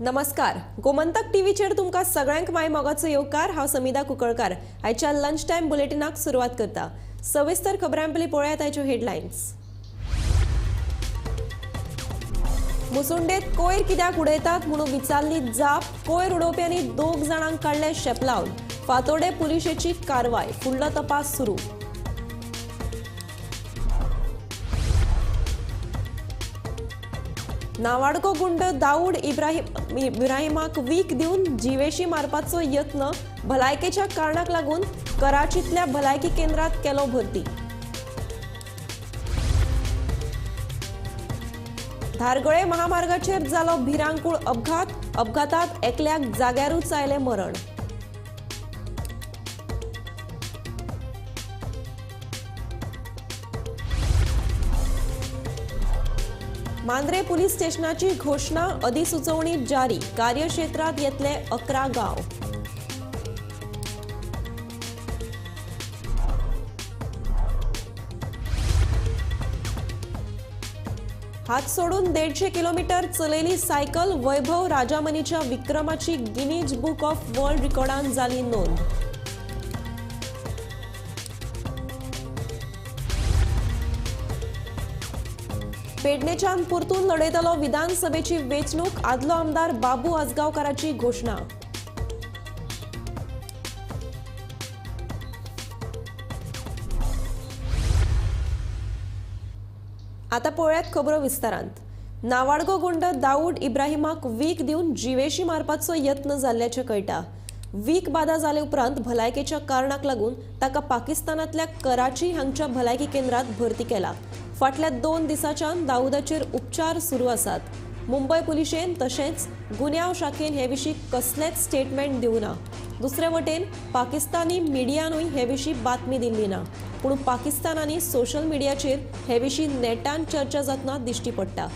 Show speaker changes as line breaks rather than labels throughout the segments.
नमस्कार. गोमंतक टीव्हीचेर तुमकां सगळ्यांक माय मोगाचो येवकार. हांव समिधा कुंकळकार. आयच्या लंच टायम बुलेटिनाक सुरवात करता. सविस्तर खबरां पयलीं पळयात आयच्यो हेडलायन्स. मुसुंडेत कोयर कित्याक उडयतात म्हणून विचारली जाप. कोयर उडोवप्यांनी 2 जाणांक काडले शेपलावन. फातोर्डे पुलिशेची कारवाय. फुडलो तपास सुरू. नावाडको गुंड दाऊद इब्राहिमाक वीख दिवन जीवेशी मारपाचो यत्न. भलायकेच्या कारणाक लागून कराचीतल्या भलायकी केंद्रात केलो भरती. धारगळे महामार्गाचेर जालो भिरांकूळ अपघात. अपघातात एकल्याक जाग्यारूच आयले मरण. मांद्रे पुलीस स्टेशनाची घोषणा. अधिसुचोवणी जारी. कार्यक्षेत्रात येतले 11 गाव. हात सोडून 150 किलोमीटर चलयली सायकल. वैभव राजामनीच्या विक्रमाची गिनीज बुक ऑफ वर्ल्ड रिकॉर्डान जाली नोंद. पेडणेच्यान परतून लढयतलो विधानसभेची वेंचणूक. आदलो आमदार बाबू आजगावकाराची घोषणा. आता पळयात खबरो विस्तारांत. नावाडगो गुंड दाऊद इब्राहिमाक वीख दिवन जीवेशी मारपाचो यत्न जाल्ल्याचें कळटा. वीख बादा जाले उपरांत भलायकेच्या कारणाक लागून ताका पाकिस्तानांतल्या कराची हांगच्या भलायकी केंद्रात भरती केला. फाटल्या 2 दिसांच्यान दाऊदाचेर उपचार सुरू आसात. मुंबय पुलिशेन तशेंच गुन्यांव शाखेन हे विशीं कसलेच स्टेटमेंट दिवना. दुसरे वटेन पाकिस्तानी मिडियानूय हे विशीं बातमी दिल्ली ना. पूण पाकिस्तान आनी सोशल मिडियाचेर हे विशीं नेटान चर्चा जातना दिश्टी पडटा.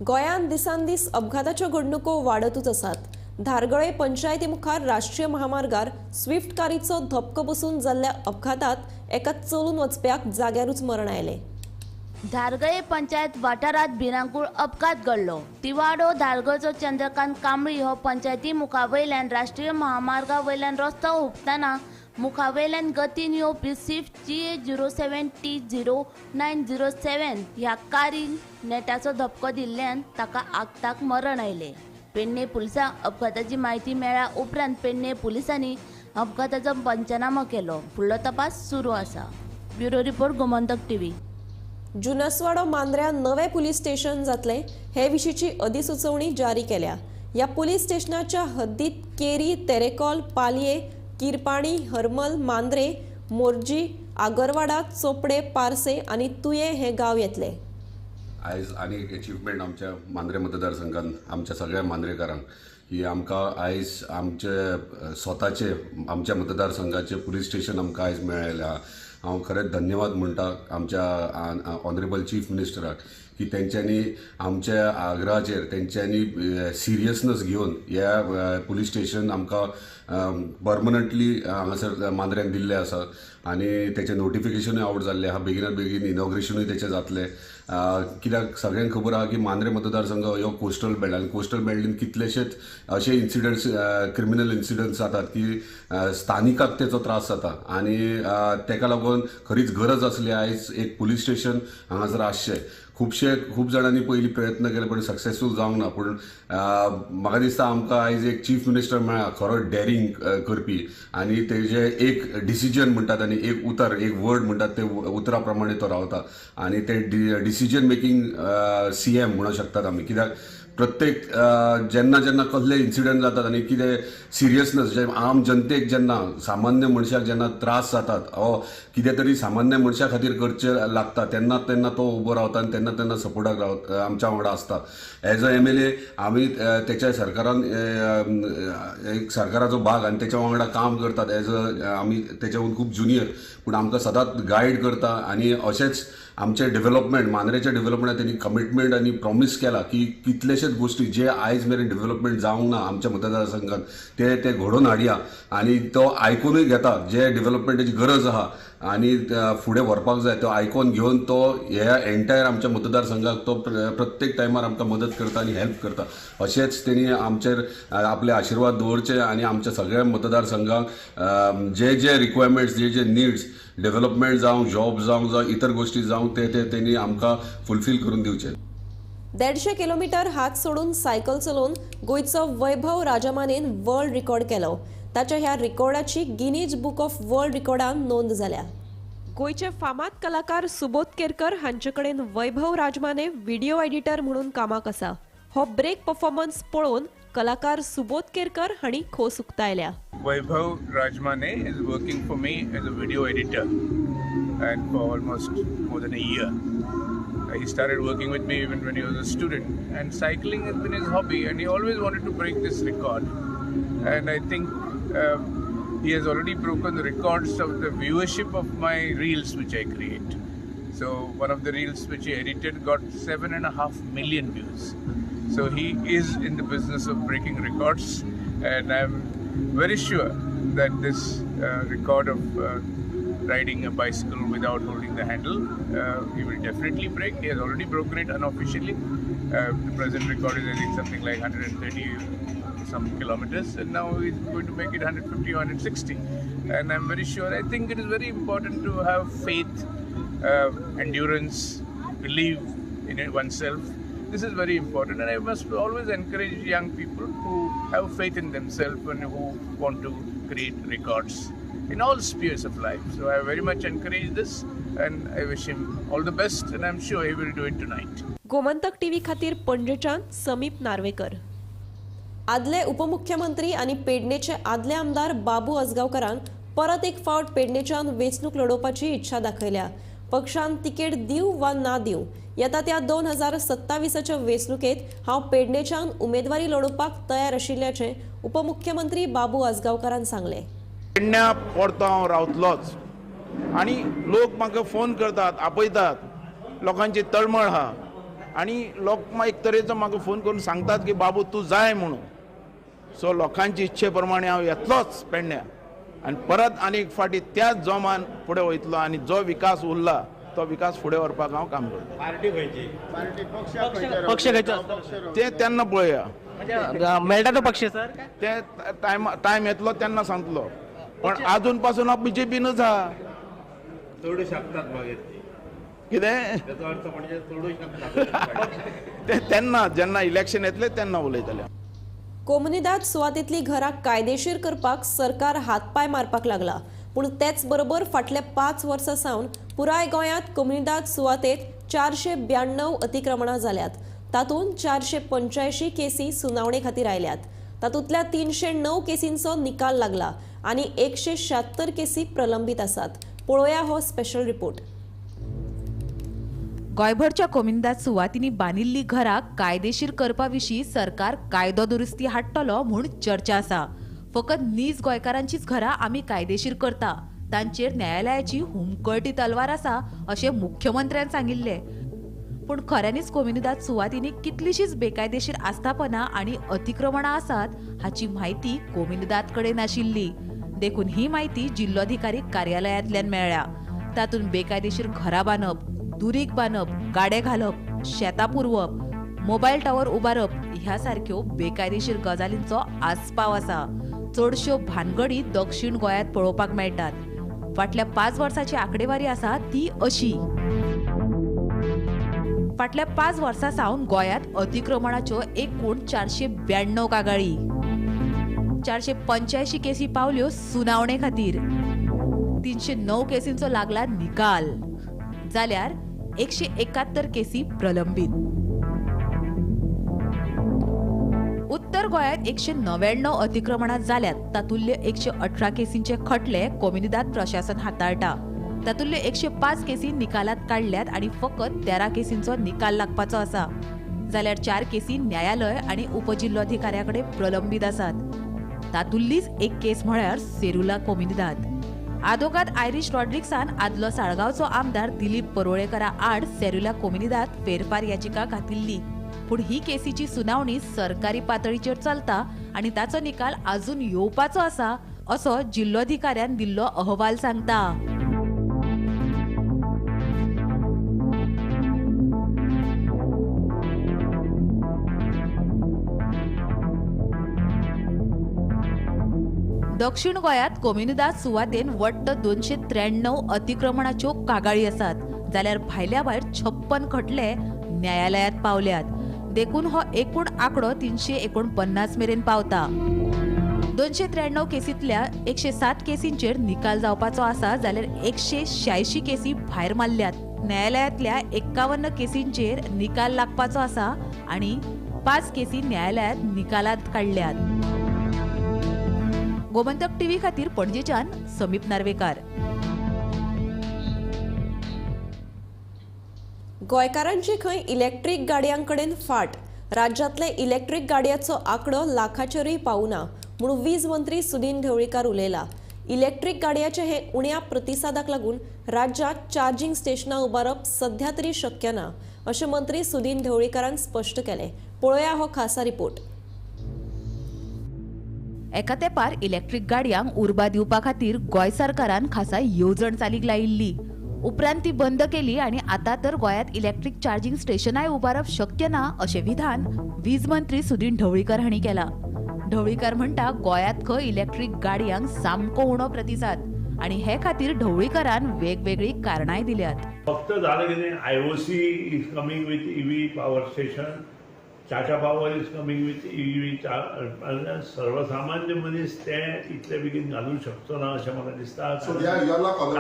गोंयांत दिसान दीस अपघाताच्यो घडणुको वाडतूच आसात. धारगळे पंचायती मुखार राष्ट्रीय महामार्गार स्विफ्ट कारीचो धपको बसून जाल्ल्या अपघातात एका चलून वचप्याक जाग्यारूच मरण आयलें.
धारगळे पंचायत वाठारात भिरांकूळ अपघात घडलो. तिवाडो धारगळचो चंद्रकांत कांबळी हो पंचायती मुखावयल्यान राष्ट्रीय महामार्गा वयल्यान रस्तो हुपतना मुखावयल्यान गतीन येवपी स्विफ्ट GA07 T0907 ह्या कारीन नेटाचो धपको दिल्ल्यान ताका आगताक मरण आयलें. पेडणे पुलिसांक अपघाताची म्हायती मेळ्ळ्या उपरांत पेडणे पुलिसांनी अपघाताचो पंचनामो केलो. फुडलो तपास सुरू आसा. Bureau report Gomantak TV.
जुनसवाडो मांद्र्या नवे पुलीस स्टेशन जातले हे विशींची अधिसुचोवणी जारी केल्या. ह्या पुलीस स्टेशनाच्या हद्दीत केरी, तेरेकॉल, पालये, किरपाणी, हरमल, मांद्रे, मोर्जी, आगरवाडा, चोपडे, पारसे आणि तुये हे गाव येतले.
आयज आनी एक अचिवमेंट आमच्या मांद्रे मतदारसंघात आमच्या सगळ्या मांद्रेकारांक की आमकां आयज आमचे स्वताचे आमच्या मतदारसंघाचे पुलीस स्टेशन आमकां आयज मेळ्ळें. हांव खरेंच धन्यवाद म्हणटा आमच्या ऑनरेबल चीफ मिनिस्टराक की तेंच्यांनी आमच्या आग्रहाचेर तेंच्यांनी सिरियसनस घेवन ह्या पुलीस स्टेशन आमकां परमनंटली हांगासर मांद्र्यान दिल्लें आसा आनी तेचें नोटिफिकेशनूय आउट जाल्लें आहा. बेगिनात बेगीन इनॉग्रेशनूय तेचें जातलें. कित्याक सगळ्यांक खबर आहा की मांद्रे मतदारसंघ हो कोस्टल बेल्ट आनी कोस्टल बेल्टीन कितलेशेच अशे इन्सिडंट्स क्रिमिनल इन्सिडंट्स जातात की स्थानिकाक तेचो त्रास जाता आनी तेका लागून खरीच गरज आसली आयज एक पुलीस स्टेशन हांगासर आसचें. खूब जाणांनी पयलीं प्रयत्न केले पण सक्सेसफूल जावंक ना. पूण म्हाका दिसता आमकां आयज एक चीफ मिनिस्टर मेळ्ळा खरो डेरिंग करपी आनी तेजे एक डिसिजन म्हणटात आनी एक उतर एक वर्ड म्हणटात ते उतरा प्रमाणे तो रावता आनी ते डिसिजन मेकींग CM म्हणूंक शकतात आमी. कित्याक प्रत्येक जेन्ना जेन्ना कसले इन्सिडंट जातात आनी कितें सिरियसनस जे आम जनतेक जेन्ना सामान्य मनशाक जेन्ना त्रास जातात हो कितें तरी सामान्य मनशा खातीर करचें लागता तेन्ना तेन्ना तो उबो रावता आनी तेन्ना तेन्ना सपोर्टाक आमच्या वांगडा आसता. एज अ MLA आमी तेच्या सरकारान एक सरकाराचो भाग आनी तेच्या वांगडा काम करतात. एज अ आमी तेच्याहून खूब जुनियर पूण आमकां सदांच गायड करता आनी अशेंच आमचे डेव्हलपमेंट मांद्रेच्या डेव्हलपमेंटात त्यांनी कमिटमेंट आणि प्रॉमिस केला की कितलेशेच गोष्टी जे आयज मेरेन डेव्हलपमेंट जावंक ना आमच्या मतदारसंघात ते घडोवन हाडया आणि तो आयकूनय घेता जे डेव्हलपमेंटाची गरज आहा आणि फुडें व्हरपाक जाय तो आयकून घेवन तो ह्या एंटायर आमच्या मतदारसंघाक तो प्रत्येक टायमार आमकां मदत करता आणि हेल्प करता अशेंच तेणी आमचेर आपले आशिर्वाद दवरचे आणि आमच्या सगळ्या मतदारसंघाक जे जे रिक्वायरमेंट्स जे जे नीड्स डेव्हलपमेंट जावं जॉब जावं इतर गोष्टी जावं ते तेणी आमकां फुलफील करून दिवचे.
150 किलोमीटर हात सोडून सायकल चलोवन गोंयचो वैभव राजमानेन वर्ल्ड रिकॉर्ड केलो. ताच्या ह्या रिकॉर्डाची गिनीज बुक ऑफ वर्ल्ड रिकॉर्डान नोंद जाल्या. गोंयचे फामाद कलाकार सुबोध केरकर हांचे कडेन वैभव राजमाने व्हिडिओ एडिटर म्हणून कामाक आसा. हो ब्रेक परफॉर्मन्स पळोवन कलाकार सुबोध केरकर हांणी खोस उक्तायल्या.
Vaibhav Rajmane is working for me as a video editor and for almost more than a year. He started working with me even when he was a student, and cycling has been his hobby and he always wanted to break this record, and I think he has already broken the records of the viewership of my reels which I create. So one of the reels which he edited got 7.5 million views. So he is in the business of breaking records, and I'm very sure that this record of riding a bicycle without holding the handle, he will definitely break. He has already broken it unofficially. The present record is I think something like 130 some kilometers, and now he's going to make it 150 or 160. And I'm very sure, I think it is very important to have faith, endurance, believe in it oneself. This is very important, and I must always encourage young people who have faith in themselves and who want to create records in all spheres of life. So I very much encourage this, and I wish him all the best, and I'm sure he will do it tonight.
Gomantak TV खातीर पणजेच्यान समीप नार्वेकर. आदले उपमुख्यमंत्री आणि पेडणेचे आदले आमदार बाबू आजगावकरान परत एक फावट पेडणेच्यान वेंचणूक लडोवपाची इच्छा दाखयल्या. पक्षान तिकेट दिव वा ना दिव येता त्या 2027च्या वेंचणुकेत हांव पेडणेच्यान उमेदवारी लडोवपाक तयार आशिल्ल्याचे उपमुख्यमंत्री बाबू आजगावकरान सांगले.
पेडण्या परतो हांव रावतलोच आनी लोक म्हाका फोन करतात आपयतात लोकांची तळमळ आहा आनी लोक एक तरेचो म्हाका फोन करून सांगतात की बाबू तूं जाय म्हणून. सो लोकांची इच्छे प्रमाणे हांव येतलोच पेडण्या आनी परत आनी एक फावटी त्याच जोमान फुडें वयतलो आनी जो विकास उरला तो विकास फुडें व्हरपाक हांव काम करतां.
पार्टी खंयची पक्ष खंयचो
ते तेन्ना पळया
म्हणजे मेळटा तो पक्ष सर
ते टायम येतलो तेन्ना सांगतलो. पण अजून पासून हांव बीजेपीनूच आहा.
सोडू शकतात मागीर
कितें
त्याचो अर्थ म्हणजे सोडू शकतात
ते तेन्ना जेन्ना इलेक्शन येतले तेन्ना उलयतले.
कोमुनिदाद सुवातेंतली घरां कायदेशीर करपाक सरकार हातपाय मारपाक लागला. पूण तेच बरोबर फाटल्या 5 वर्सां सावन पुराय गोंयांत कोमुनिदाद सुवातेक 492 अतिक्रमणां जाल्यात. तातूंत 485 केसी सुनावणे खातीर आयल्यात. तातूंतल्या 309 केसींचो निकाल लागला आनी 176 केसी प्रलंबीत आसात. पळोवया हो स्पेशल रिपोर्ट.
गोंयभरच्या कोमुनिदाद सुवातींनी बांदिल्लीं घरां कायदेशीर करपा विशीं सरकार कायदो दुरुस्ती हाडटलो म्हूण चर्चा आसा. फकत नीज गोंयकारांचीच घरां आमी कायदेशीर करता तांचेर न्यायालयाची हुमकळटी तलवार आसा अशें मुख्यमंत्र्यान सांगिल्लें. पूण खऱ्यांनीच कोमुनिदाद सुवातींनी कितलींशींच बेकायदेशीर आस्थापनां आनी अतिक्रमणां आसात हाची म्हायती कोमुनिदाद कडेन नाशिल्ली. देखून ही म्हायती जिल्लोधिकारी कार्यालयांतल्यान मेळ्ळ्या. तातूंत बेकायदेशीर घरां बांदप, दुरीग बांदप, गाडे घालप, शेतां पुरवप, मोबायल टावर उबारप ह्या सारक्यो बेकायदेशीर गजालींचो आस्पाव आसा. चडश्यो भानगडी दक्षिण गोंयांत पळोवपाक मेळटात. फाटल्या 5 वर्सांची आंकडेवारी आसा ती अशी. फाटल्या 5 वर्सां सावन गोंयांत अतिक्रमणाच्यो एकूण 492 कागाळी, 485 केसी पावल्यो सुनावणे खातीर, 309 केसींचो लागला निकाल, जाल्यार 171 केसी प्रलंबीत. उत्तर गोंयांत 199 अतिक्रमणां जाल्यात. तातूंतले 118 केसींचे खटले कोमुनिदाद प्रशासन हाताळटा. तातूंतले 105 केसी निकालात काडल्यात आनी फकत 13 केसींचो निकाल लागपाचो आसा. जाल्यार 4 केसी न्यायालय आनी उपजिल्लोधिकाऱ्याकडे प्रलंबीत आसात. तातूंतलीच एक केस म्हळ्यार सेरुला कोमुनिदाद. आदोगाद आयरिश रॉड्रिक्सान आदलो साळगांवचो आमदार दिलीप परोळेकरा आड सेरुला कोमिनिदात फेरफार याचिका घातिल्ली. पूण ही केसीची सुनावणी सरकारी पातळीचेर चलता आनी ताचो निकाल अजून येवपाचो आसा असो जिल्लोधिकाऱ्यान दिल्लो अहवाल सांगता. दक्षिण गोंयांत कोमिनिदाद सुवातेन वट्ट 293 अतिक्रमणाच्यो कागाळी आसात, जाल्यार भायल्या भायर 56 खटले न्यायालयात पावल्यात. देखून हो एकूण आंकडो 349 मेरेन पावता. 293 केसींतल्या 107 केसींचेर निकाल जावपाचो आसा, जाल्यार 186 केसी भायर मारल्यात. न्यायालयातल्या 51 केसींचेर निकाल लागपाचो आसा आनी 5 केसी न्यायालयात निकालांत काडल्यात. गोमंतक टीव्ही खातीर पणजेच्यान समीप नार्वेकार.
गोंयकारांची खंय इलेक्ट्रीक गाडयांकडेन फाट. राज्यांतले इलेक्ट्रीक गाडयांचो आंकडो लाखाचेरूय पावना म्हणून वीज मंत्री सुदीन ढवळीकार उलयला. इलेक्ट्रीक गाडयांचे हे उण्या प्रतिसादाक लागून राज्यांत चार्जिंग स्टेशनां उबारप सध्या तरी शक्य ना अशें मंत्री सुदीन ढवळीकारान स्पश्ट केलें. पळोवया हो खासा रिपोर्ट.
एका तेंपार इलेक्ट्रीक गाडयांक उर्बा दिवपा खातीर गोंय सरकारान खासा येवजण चालीक लायिल्ली. उपरांत ती बंद केली आनी आतां तर गोंयांत इलेक्ट्रीक चार्जिंग स्टेशनांय उबारप शक्य ना अशें विधान वीज मंत्री सुदीन ढवळीकर हांणी केलां. ढवळीकर म्हणटा गोंयांत खंय इलेक्ट्रीक गाडयांक सामको उणो प्रतिसाद आनी हे खातीर ढवळीकरान वेगवेगळी कारणांय दिल्यात.
फक्त झालं की नाही, IOC is coming with EV power station, Tata power is coming with EV. सर्वसामान्य मनीस ते इतले बेगीन घालूंक शकचो ना अशें म्हाका दिसता.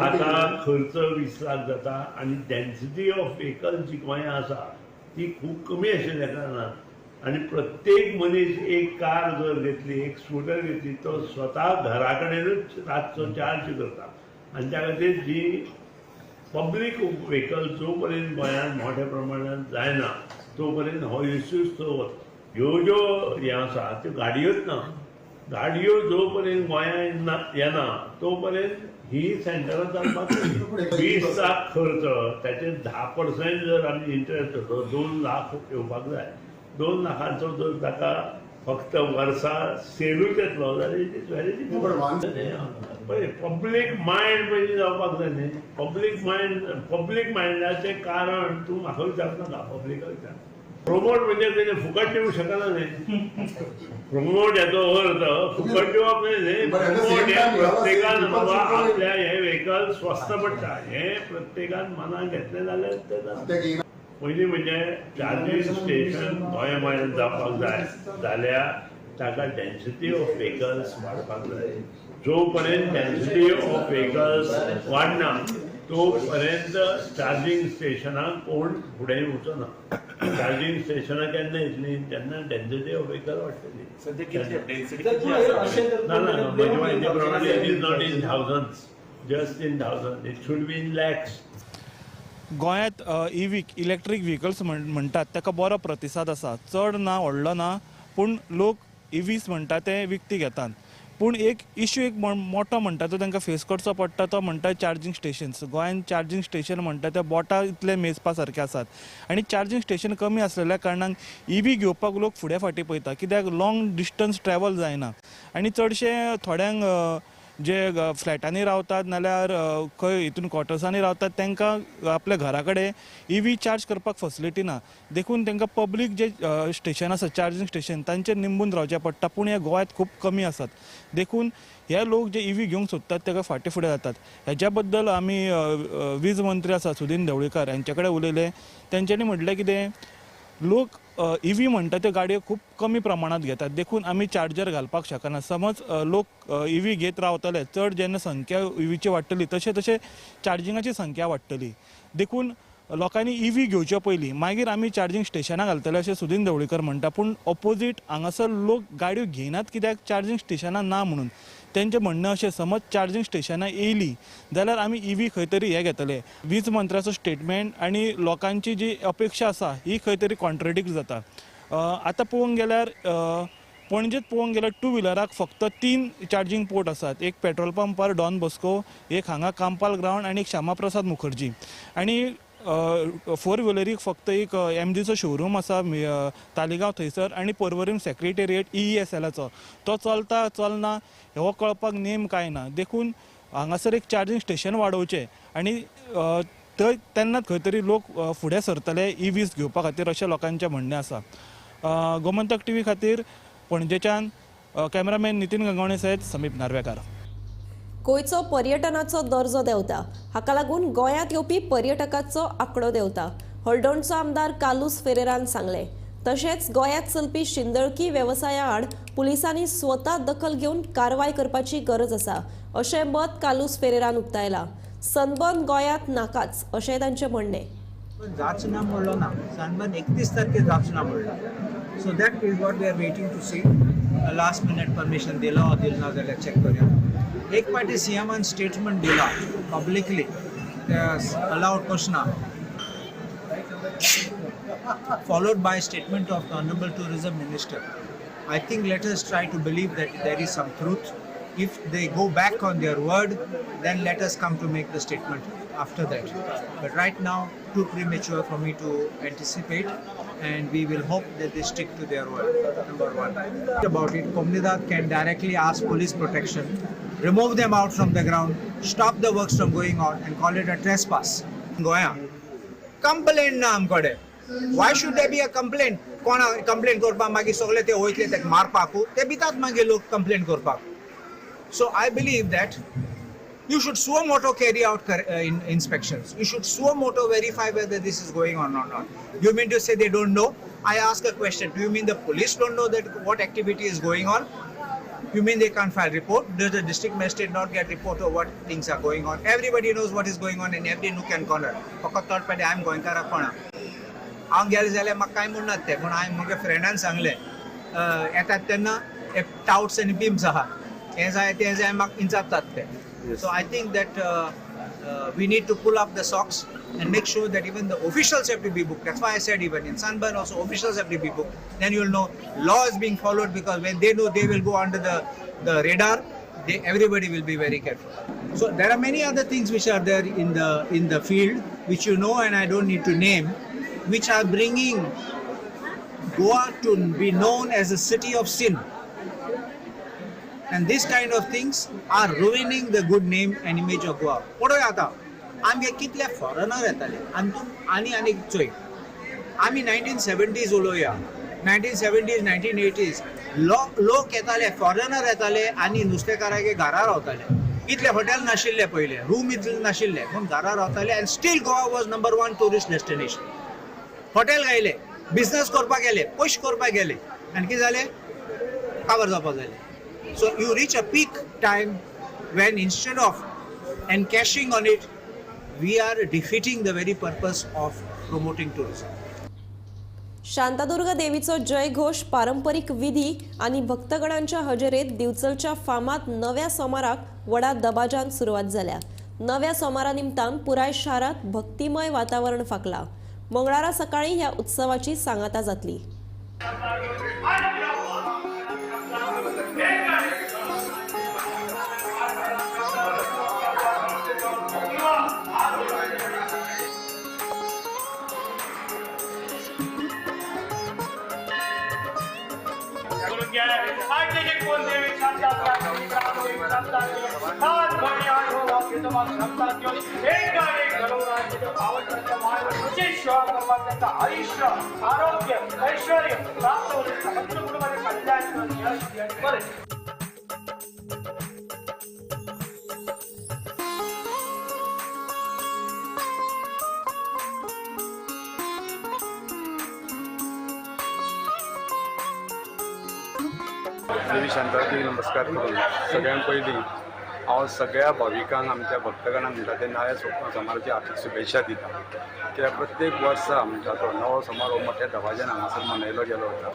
आता खर्च 20 लाख जाता आनी डेन्सिटी ऑफ व्हेकल जी गोंयांत आसा ती खूब कमी आशिल्ल्या कारणान आनी प्रत्येक मनीस एक कार जर घेतली, एक स्कूटर घेतली, तो स्वता घरा कडेनूच रातचो चार्ज करता आनी त्या खातीर जी पब्लीक व्हेकल जो पर्यंत गोंयांत मोठ्या प्रमाणात जायना तो पर्यंत हो इश्यूज चलता. ह्यो ज्यो हे आसा त्यो गाडयोच ना. गाडयो जो पर्यंत गोंयांत येना तो पर्यंत ही सेंटरां चालपाक 20 लाख खर्च, त्याचे 10% जर आमी इंटरेस्ट धरलो 2 लाख येवपाक जाय. 2 लाखांचो जर ताका फक्त वर्सा सेलूच येतलो जाल्यार इट इज व्हेरी डिफिकल्ट. पळय, पब्लीक मायंड पयलीं जावपाक जाय न्ही. पब्लीक मायंडाचें कारण तूं म्हाका विचारता नाका, पब्लिकाक विचार. प्रमोट म्हणजे तेणे फुकट दिवंक शकना न्ही. प्रमोट हेचो अर्थ फुकट दिवप न्ही. प्रमोट हे प्रत्येकान बाबा आपल्या हे व्हेकल स्वस्त पडटा हे प्रत्येकान मनाक घेतलें जाल्यार तें जाता. पयलीं म्हणजे चार्जिंग स्टेशन गोंयांत जावपाक जाय जाल्यार ताका डेन्सिटी ऑफ व्हेकल्स वाडपाक जाय. जो पर्यंत डेन्सिटी ऑफ व्हेकल्स वाडना तो पर्यंत चार्जिंग स्टेशनाक कोण फुडें येवचो ना. चार्जिंग स्टेशनां केन्ना येतलीं जेन्ना डेन्सिटी ऑफ व्हेकल वाडटली. ना म्हजे म्हायती प्रमाणे it is not in thousands, just in thousand, it should be in lakhs.
गोंयांत इलेक्ट्रीक व्हेकल्स म्हणटात ताका बरो प्रतिसाद आसा. चड ना व्हडलो ना पूण लोक EVs म्हणटा ते विकती घेतात. पूण एक इश्यू एक मोठो म्हणटा तो तांकां फेस करचो पडटा तो म्हणटा चार्जिंग स्टेशन्स. गोंयांत चार्जिंग स्टेशन म्हणटा ते बोटां इतले मेजपा सारके आसात आनी चार्जिंग स्टेशन कमी आसलेल्या कारणान EV घेवपाक लोक फुडें फाटीं पळयता, कित्याक लॉंग डिस्टन्स ट्रॅवल जायना. आनी चडशे थोड्यांक जे फ्लॅटांनी रावतात नाल्यार खंय हितून क्वॉर्टर्सांनी रावतात तांकां आपल्या घरा कडेन EV चार्ज करपाक फॅसिलिटी ना. देखून तांकां पब्लीक जे स्टेशन आसा चार्जिंग स्टेशन तांचेर निंबून रावचें पडटा. पूण हे गोंयांत खूब कमी आसात. देखून हे लोक जे EV घेवंक सोदतात ताका फाटीं फुडें जातात. हेच्या बद्दल आमी वीज मंत्री आसा सुदीन ढवळीकर यांचे कडेन उलयले. तेंच्यांनी म्हटलें कितें, लोक EV म्हणटा त्यो गाडयो खूब कमी प्रमाणात घेतात. देखून आमी चार्जर घालपाक शकना. समज लोक EV घेत रावतले, चड जेन्ना संख्या EVची वाडटली तशें तशें चार्जिंगाची संख्या वाडटली. देखून लोकांनी EV घेवचे पयलीं मागीर आमी चार्जिंग स्टेशनां घालतले अशें सुदीन ढवळीकर म्हणटा. पूण ऑपोजीट हांगासर लोक गाडयो घेयनात कित्याक चार्जिंग स्टेशनां ना म्हणून. तेंचें म्हणणें अशें, समज चार्जिंग स्टेशनां येयलीं जाल्यार आमी EV खंय तरी हे घेतले. वीज मंत्र्याचो स्टेटमेंट आनी लोकांची जी अपेक्षा आसा ही खंय तरी कॉन्ट्रडिक्ट जाता. आतां पळोवंक गेल्यार पणजेत पळोवंक गेल्यार टू व्हिलराक फक्त 3 चार्जिंग पोर्ट आसात. एक पेट्रोल पंपार डॉन बॉस्को, एक हांगा कांपाल ग्राउंड आनी एक श्यामाप्रसाद मुखर्जी. आनी 4 व्हिलरीक फक्त एक एमडीचो शोरूम आसा तालिगांव थंयसर आनी पर्वरीम सेक्रेटेरिएट EESLाचो. तो चलता चलना हो कळपाक नेम कांय ना. देखून हांगासर एक चार्जिंग स्टेशन वाडोवचें आनी तेन्नाच खंय तरी लोक फुडें सरतले EVs घेवपा खातीर अशें लोकांचें म्हणणें आसा. गोमंतक TV खातीर पणजेच्यान कॅमेरामॅन नितीन गंगवणे सयत समीप नार्वेकार.
गोंयचो पर्यटनाचो दर्जो देंवता. हाका लागून गोंयांत येवपी पर्यटकांचो आंकडो देंवता. हळडोणचो आमदार कालूस फेरेरान सांगलें. तशेंच गोंयांत चलपी शिंदळकी वेवसाया आड पुलिसांनी स्वता दखल घेवन कारवाय करपाची गरज आसा अशें मत कालूस फेरेरान उक्तायलां. सनबर्न गोंयांत नाकाच अशें तांचें म्हणणें.
जाचना म्हणलो ना, सनबर्न 31 तारखेर जाचना म्हणला. So that is what we are waiting to see. Last minute permission दिला वा दिल ना जाल्यार चॅक करूया. एक पाटी सीएमान स्टेटमेंट दिला publicly allowed question followed by statement of the Honorable Tourism Minister. I think let us try to believe that there is some truth. If they go back on their word, then let us come to make the statement after that. But right now, too premature for me to anticipate, and we will hope that they stick to their word. Number one. About it, Comunidad can directly ask police protection, remove them out from the ground, stop the works from going on, and call it a trespass. Goya. Complaint na amkode. Why should there be a complaint? कोणा complaint करपाक मागीर सगळे ते वयतले तेका मारपाक ते भितात मागीर लोक complaint करपाक. So I believe that you should suo moto carry out inspections. You should suo moto verify whether this is going on or not. You mean to say they don't know? I ask a question. Do you mean the police don't know that what activity is going on? You mean they can't file report? Does the district magistrate not get report of what things are going on? Everybody knows what is going on in every nook and corner. फकत third party I'm going करा कोणा. हांव गेले जाल्यार म्हाका कांय म्हणनात ते, पूण हांवें म्हज्या फ्रेंडान सांगलें येतात तेन्ना टाउट्स आनी बिम्स आहा हे जाय ते जाय म्हाका इंचातात ते. So I think that we need to pull up the socks and make sure that even the officials have to be booked. That's why I said even in Sunburn also officials have to be booked. Then you will know law is being followed, because when they know they will go under the radar, everybody will be very careful. So there are many other things which are there in the field which you know and I don't need to name, which are bringing Goa to be known as a city of sin. And this kind of things are ruining the good name and image of Goa. पळोवया आतां आमगे कितले foreigner येताले आनी चोय. आमी 1970s उलोवया, 1970s 1980s लोक येताले, फॉरेनर येताले आनी नुस्तेकारागे घरा रावताले. इतले हॉटेल नाशिल्ले पयले, रूम इतले नाशिल्ले, पूण घरा रावताले. End steel Goa was number 1 tourist destination. Hotel गायले, बिझनेस करपाक गेले, पयशे करपाक गेले, आनी कितें जालें काबार जावपाक जालें. So you reach a peak time when instead of encashing on it, we are defeating the very purpose of promoting tourism.
Shantadurga देवीचो जयघोष पारंपरीक विधी आणि भक्तगणांच्या हजेरेत दिवचलच्या फामात नव्या सोमाराक व्हडा दबाजान सुरवात जाल्या. नव्या सोमारा निमतान पुराय शारात भक्तिमय वातावरण फाकला. मंगळारा सकाळी ह्या उत्सवाची सांगाता जातली.
आयुष्य आरोग्य ऐश्वर्य प्राप्त होण्यासाठी कुटुंबाचे कल्याण यश बरे.
देवी शांतादेवी नमस्कार करून सगळ्यांत पयलीं हांव सगळ्या भाविकांक आमच्या भक्तगणांक म्हणटा ते नव्या सोमाराची हार्दिक शुभेच्छा दिता. कित्याक प्रत्येक वर्सा म्हणटा तो नवो सोमार हो मोठ्या दबाज्यान हांगासर मनयलो गेलो वता.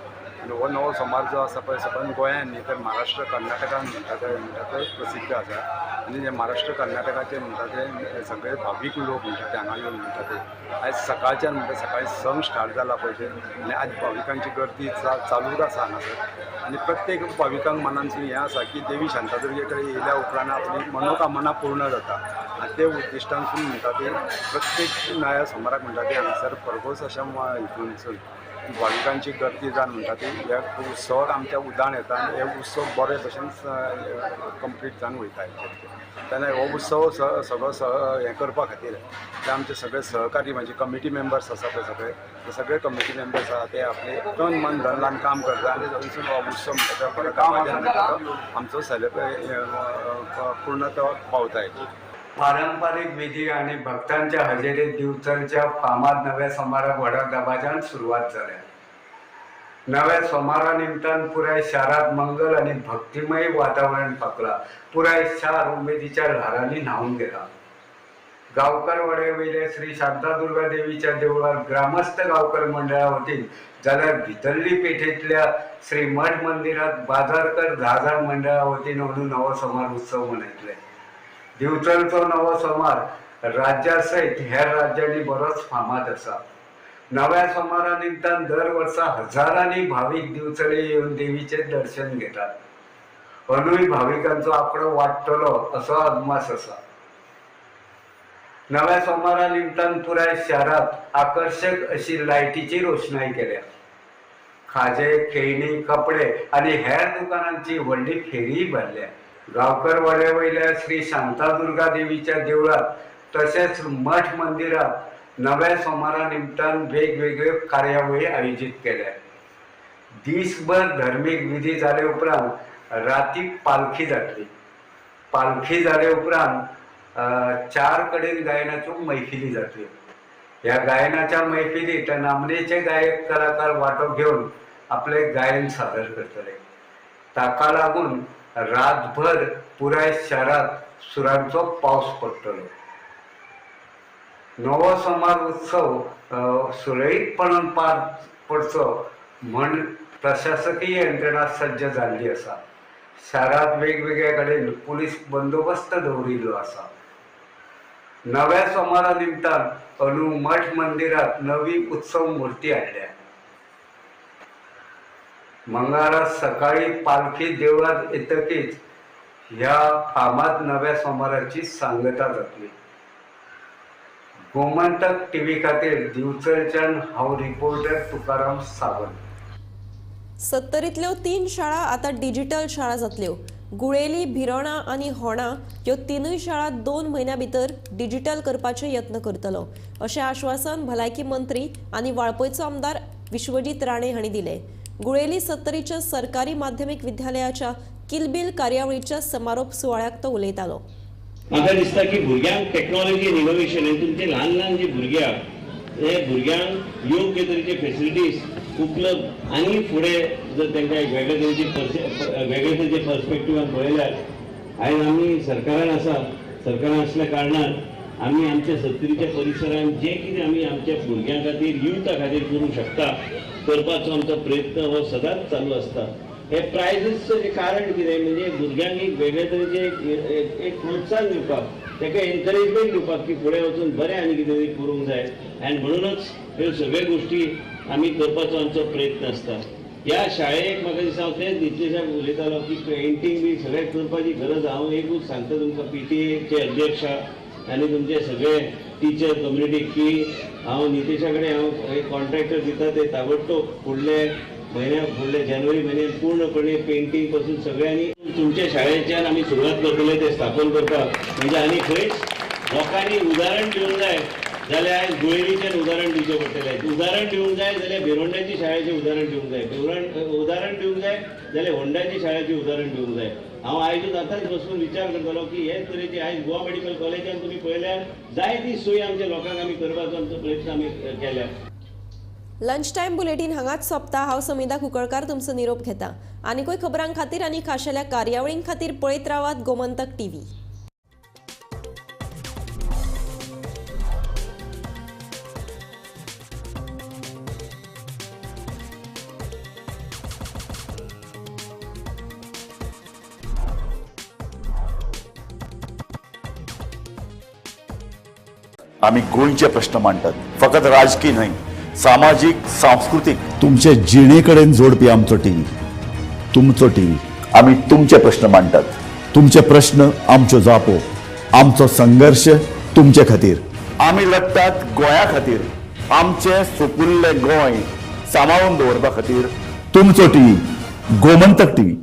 आनी हो नवो सोमार जो आसा पळय सबंद गोंयांत न्ही तर महाराष्ट्र कर्नाटकान म्हणटा तो प्रसिद्ध आसा. आनी जे महाराष्ट्र कर्नाटकाचे म्हणटा ते सगळे भावीक लोक म्हणटा ते हांगा येवन म्हणटा ते आयज सकाळच्यान म्हणटा सकाळी संक स्टार्ट जाला पळय ते आनी आयज भाविकांची गर्दी चालूच आसा हांगासर आनी प्रत्येक भाविकांक मनांतसून हें आसा की देवी शांतादुर्गे कडेन येयल्या उपरांत आपली मनोकामना पूर्ण जाता आनी ते उद्दिश्टांसून म्हणटा ते प्रत्येक नव्या सोमाराक म्हणटा ते हांगासर भरघोस अशा हितूनसून भाविकांची गर्दी जावन म्हणटा ती ह्या उत्सवाक आमच्या उदाण येता आनी हे उत्सव बरे भशेन कंप्लीट जावन वयता तेन्ना हो उत्सव सगळो हें करपा खातीर ते आमचे सगळे सहकारी म्हणजे कमिटी मेंबर्स आसा पळय ते सगळे कमिटी मेंबर्स आसा ते आपले तन मन धन लावन काम करता आनी थंयसून हो उत्सव म्हणटा तो बऱ्या कामाच्यान म्हणटा तो आमचो पूर्णतो पावता
पारंपारीक विधी आणि भक्तांच्या हजेरीत दिवचलच्या फामाद नव्या सोमाराक व्हडा दबाज्यान सुरवात जाल्या. नव्या सोमारा निमतान पुराय शारात मंगल आणि भक्तिमय वातावरण फाकला. पुराय शार उमेदीच्या ल्हारांनी न्हावून गेला. गांवकर वाडे वयले श्री शांतादुर्गा देवीच्या देवळात ग्रामस्थ गांवकर मंडळा वतीन जाल्यार भितरली पेठेंतल्या श्री मठ मंदिरात बाजारकर झाजार मंडळा वतीन अंदू नवो सोमार उत्सव मनयतले. दिवचलचो नवो सोमार राज्या सयत हेर राज्यांनी बरोच फामाद आसा. नव्या सोमारा निमतान दर वर्सा हजारांनी भावीक दिवचले येवन देवीचे दर्शन घेतात. अंदूय भाविकांचो आंकडो वाडटलो असो अदमास आसा. नव्या सोमारा निमतान पुराय शारात आकर्षक अशी लायटीची रोशनाई केल्या. खाजे, खेळणी, कपडे आनी हेर दुकानांची व्हडली फेरी भरल्या. गांवकर वाड्या वयल्या श्री शांतादुर्गा देवीच्या देवळात तशेंच मठ मंदिरात नव्या सोमारा निमतान वेगवेगळ्यो कार्यावळी आयोजीत केल्या. दिसभर धर्मीक विधी जाले उपरांत राती पालखी जातली. पालखी जाले उपरांत 4 कडेन गायनाच्यो मैफिली जातल्यो. ह्या गायनाच्या मैफिलीत नामनेचे गायक कलाकार वांटो घेवन आपले गायन सादर करतले. ताका लागून रातभर पुराय शारात सुरांचो पावस पडटलो. नवो सोमार उत्सव सुरळीतपणान पार पडचो म्हण प्रशासकीय यंत्रणा सज्ज जाल्ली आसा. शारात वेगवेगळ्या कडेन पुलीस बंदोबस्त दवरिल्लो आसा. नव्या सोमारा निमतान अंदू मठ मंदिरात नवी उत्सव मुर्ती हाडल्या. मंगळारा सकाळी पालखी देवळात येतकीच ह्या फामाद नव्या सोमाराची सांगता जातली. गोमंतक टीव्ही खातीर दिवचलच्यान हांव रिपोर्टर तुकाराम सावंत.
70तल्यो 3 शाळा आता डिजिटल शाळा जातल्यो. गुळेली, भिरोणा आनी होणा ह्यो 3 शाळा 2 म्हयन्या भितर डिजिटल करपाचे यत्न करतलो अशें आश्वासन भलायकी मंत्री आनी वाळपयचो आमदार विश्वजीत राणे हांणी दिलें. गुळेली 70च्या सरकारी माध्यमीक विद्यालयाच्या किलबिल कार्यावळीच्या समारोप सुवाळ्याक तो उलयतालो.
म्हाका दिसता की भुरग्यांक टॅक्नॉलॉजी एंड इनोव्हेशन हे तुमचे ल्हान ल्हान जे हे भुरग्यांक योग्य तरेचे फेसिलिटीज उपलब्ध आनी फुडें जर तांकां वेगळे तरेचे पर्स्पेक्टिवान पळयल्यार आयज आमी सरकारान असल्या कारणान आमी आमच्या 70च्या परिसरांत जे कितें आमी आमच्या भुरग्यां खातीर युथा खातीर करूंक शकता करपाचो आमचो प्रयत्न हो सदांच चालू आसता. हे प्रायजीसचं जे कारण कितें म्हणजे भुरग्यांक एक वेगळे तरेचे एक प्रोत्साहन दिवपाक, ताका एनकरेजमेंट दिवपाक की फुडें वचून बरें आनी कितें तरी करूंक जाय आनी म्हणूनच ह्यो सगळ्यो गोश्टी आमी करपाचो आमचो प्रयत्न आसता. ह्या शाळेक म्हाका दिसता हांव तेच नितेशाक उलयतालो की पेंटींग बी सगळें करपाची गरज. हांव एकूच सांगता तुमकां PTA अध्यक्ष आनी तुमचे सगळे टिचर कम्युनिटीक की हांव नितेशा कडेन हांव एक कॉन्ट्रॅक्टर दिता ते ताबडतोब फुडले जानेवारी म्हयन्यात पूर्णपणे पेंटींग पासून सगळ्यांनी तुमच्या शाळेच्यान आमी सुरवात करतले ते स्थापन करपाक. म्हणजे आनी खंयच लोकांनी उदाहरण दिवंक जाय जाल्यार आयज गुळेलीचें उदाहरण दिवचें पडटलें. उदाहरण दिवंक जाय जाल्यार भिरोंड्याची शाळेचें उदाहरण दिवंक जाय. उदाहरण दिवंक जाय जाल्यार होंडाची शाळेचें उदाहरण दिवंक जाय. हांव आयजूच आतांच बसून विचार करतालो की हे तरेची आयज गोवा मेडिकल कॉलेजान तुमी पळयल्यार जायती सोय आमच्या लोकांक आमी करपाचो आमचो प्रयत्न आमी केल्या.
लंच टायम बुलेटीन हांगाच सोंपता. हांव समिधा कुंकळकार तुमचो निरोप घेता. आनीकूय खबरां खातीर आनी खाशेल्या कार्यावळीं खातीर पळयत रावात गोमंतक TV.
आम्ही गोंयचे प्रश्न मांडटात, फकत राजकीय न्हय, सामाजीक सांस्कृतिक तुमचे जिणेकडेन जोडपी आमचो टीव्ही, तुमचो टीव्ही. आम्ही तुमचे प्रश्न मांडटात, तुमचे प्रश्न आमच्यो जापो, आमचो संघर्ष तुमचे खातीर. आम्ही लढटात गोंया खातीर, आमचे सोपुल्ले गोंय सांबाळून दवरपा खातीर. तुमचो टीव्ही, गोमंतक टीव्ही.